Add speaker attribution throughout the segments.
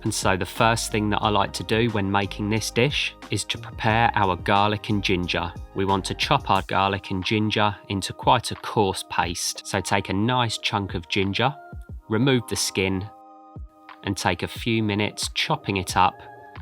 Speaker 1: And so the first thing that I like to do when making this dish is to prepare our garlic and ginger. We want to chop our garlic and ginger into quite a coarse paste. So take a nice chunk of ginger, remove the skin, and take a few minutes chopping it up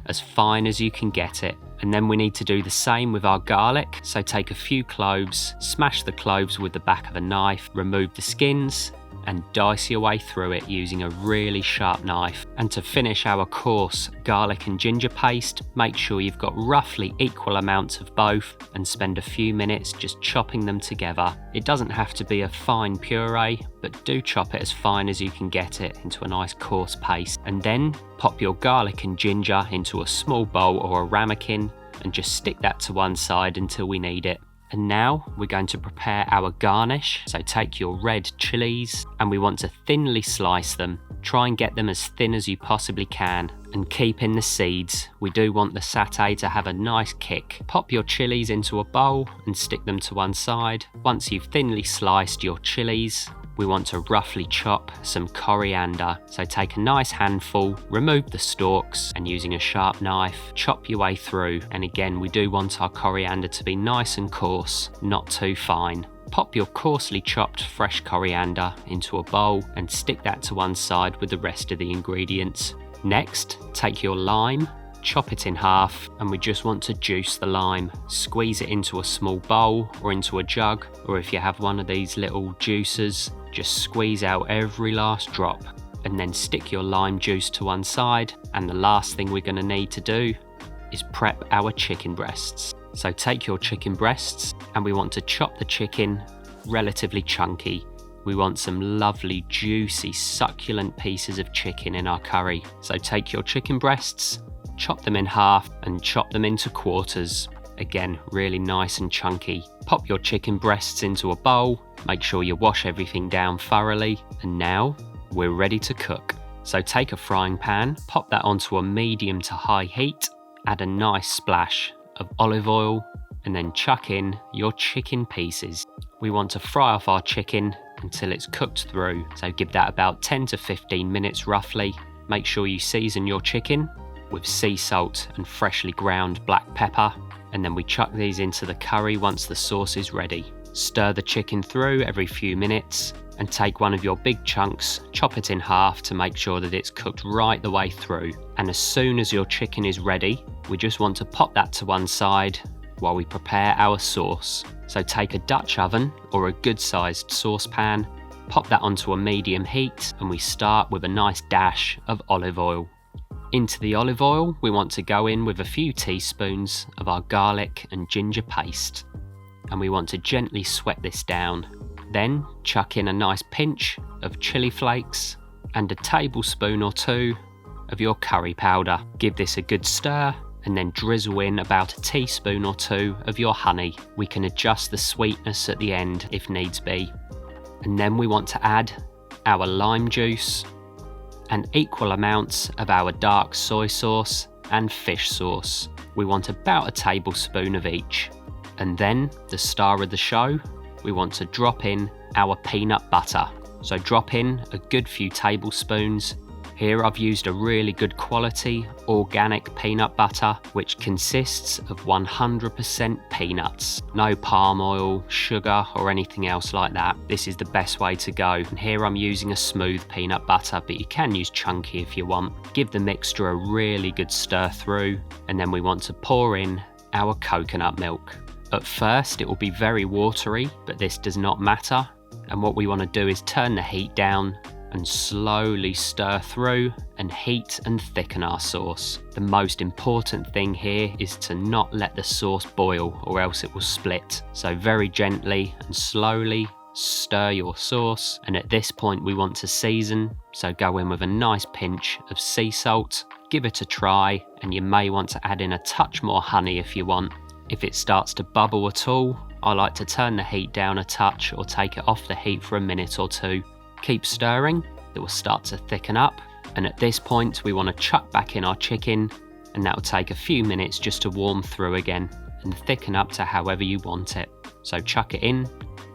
Speaker 1: as fine as you can get it. And then we need to do the same with our garlic. So take a few cloves, smash the cloves with the back of a knife, remove the skins, and dice your way through it using a really sharp knife. And to finish our coarse garlic and ginger paste, make sure you've got roughly equal amounts of both and spend a few minutes just chopping them together. It doesn't have to be a fine puree, but do chop it as fine as you can get it into a nice coarse paste. And then pop your garlic and ginger into a small bowl or a ramekin and just stick that to one side until we need it. And now we're going to prepare our garnish. So take your red chilies and we want to thinly slice them. Try and get them as thin as you possibly can and keep in the seeds. We do want the satay to have a nice kick. Pop your chilies into a bowl and stick them to one side. Once you've thinly sliced your chilies, we want to roughly chop some coriander. So take a nice handful, remove the stalks, and using a sharp knife, chop your way through. And again, we do want our coriander to be nice and coarse, not too fine. Pop your coarsely chopped fresh coriander into a bowl and stick that to one side with the rest of the ingredients. Next, take your lime, chop it in half, and we just want to juice the lime. Squeeze it into a small bowl or into a jug, or if you have one of these little juicers, just squeeze out every last drop and then stick your lime juice to one side. And the last thing we're going to need to do is prep our chicken breasts. So take your chicken breasts and we want to chop the chicken relatively chunky. We want some lovely, juicy, succulent pieces of chicken in our curry. So take your chicken breasts, chop them in half and chop them into quarters. Again, really nice and chunky. Pop your chicken breasts into a bowl, make sure you wash everything down thoroughly, and now we're ready to cook. So take a frying pan, pop that onto a medium to high heat, add a nice splash of olive oil, and then chuck in your chicken pieces. We want to fry off our chicken until it's cooked through, so give that about 10 to 15 minutes roughly. Make sure you season your chicken with sea salt and freshly ground black pepper, and then we chuck these into the curry once the sauce is ready. Stir the chicken through every few minutes and take one of your big chunks, chop it in half to make sure that it's cooked right the way through. And as soon as your chicken is ready, we just want to pop that to one side while we prepare our sauce. So take a Dutch oven or a good sized saucepan, pop that onto a medium heat, and we start with a nice dash of olive oil. Into the olive oil, we want to go in with a few teaspoons of our garlic and ginger paste, and we want to gently sweat this down. Then chuck in a nice pinch of chili flakes and a tablespoon or two of your curry powder. Give this a good stir and then drizzle in about a teaspoon or two of your honey. We can adjust the sweetness at the end if needs be. And then we want to add our lime juice and equal amounts of our dark soy sauce and fish sauce. We want about a tablespoon of each. And then, the star of the show, we want to drop in our peanut butter. So drop in a good few tablespoons. Here I've used a really good quality organic peanut butter, which consists of 100% peanuts. No palm oil, sugar, or anything else like that. This is the best way to go. And here I'm using a smooth peanut butter, but you can use chunky if you want. Give the mixture a really good stir through, and then we want to pour in our coconut milk. At first it will be very watery, but this does not matter. And what we want to do is turn the heat down and slowly stir through and heat and thicken our sauce. The most important thing here is to not let the sauce boil or else it will split. So very gently and slowly stir your sauce, and at this point we want to season, so go in with a nice pinch of sea salt, give it a try, and you may want to add in a touch more honey if you want. If it starts to bubble at all, I like to turn the heat down a touch or take it off the heat for a minute or two. Keep stirring, it will start to thicken up, and at this point we want to chuck back in our chicken, and that will take a few minutes just to warm through again and thicken up to however you want it. So chuck it in,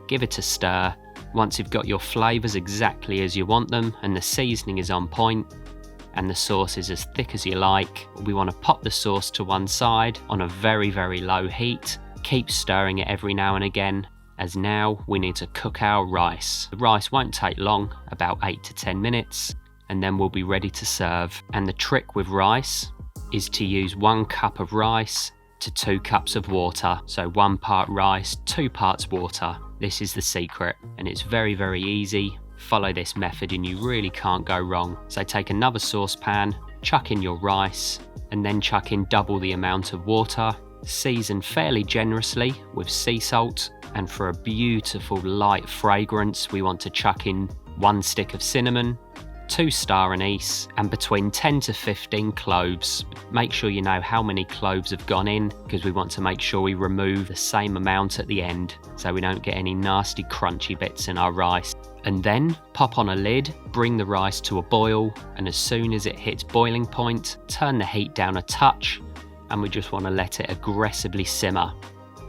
Speaker 1: give it a stir. Once you've got your flavours exactly as you want them and the seasoning is on point, and the sauce is as thick as you like. We want to pop the sauce to one side on a very, very low heat. Keep stirring it every now and again, as now we need to cook our rice. The rice won't take long, about 8 to 10 minutes, and then we'll be ready to serve. And the trick with rice is to use 1 cup of rice to 2 cups of water. So 1 part rice, 2 parts water. This is the secret, and it's very, very easy. Follow this method and you really can't go wrong. So take another saucepan, chuck in your rice, and then chuck in double the amount of water. Season fairly generously with sea salt, and for a beautiful light fragrance, we want to chuck in 1 stick of cinnamon, 2 star anise, and between 10 to 15 cloves. Make sure you know how many cloves have gone in, because we want to make sure we remove the same amount at the end so we don't get any nasty crunchy bits in our rice. And then pop on a lid, bring the rice to a boil, and as soon as it hits boiling point, turn the heat down a touch, and we just want to let it aggressively simmer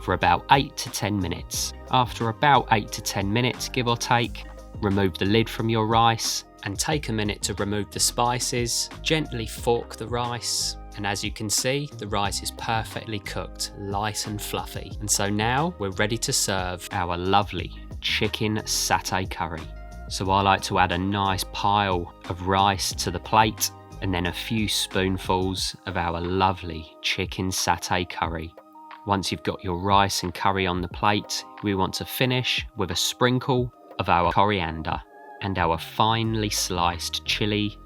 Speaker 1: for about 8 to 10 minutes. After about 8 to 10 minutes, give or take, remove the lid from your rice and take a minute to remove the spices. Gently fork the rice, and as you can see, the rice is perfectly cooked, light and fluffy. And so now we're ready to serve our lovely chicken satay curry. So I like to add a nice pile of rice to the plate, and then a few spoonfuls of our lovely chicken satay curry. Once you've got your rice and curry on the plate, we want to finish with a sprinkle of our coriander and our finely sliced chili.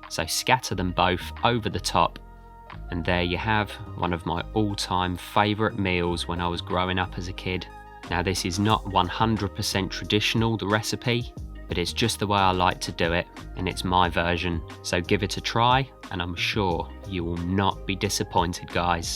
Speaker 1: So scatter them both over the top, and there you have one of my all-time favourite meals when I was growing up as a kid. Now this is not 100% traditional, the recipe, but it's just the way I like to do it, and it's my version. So give it a try, and I'm sure you will not be disappointed, guys.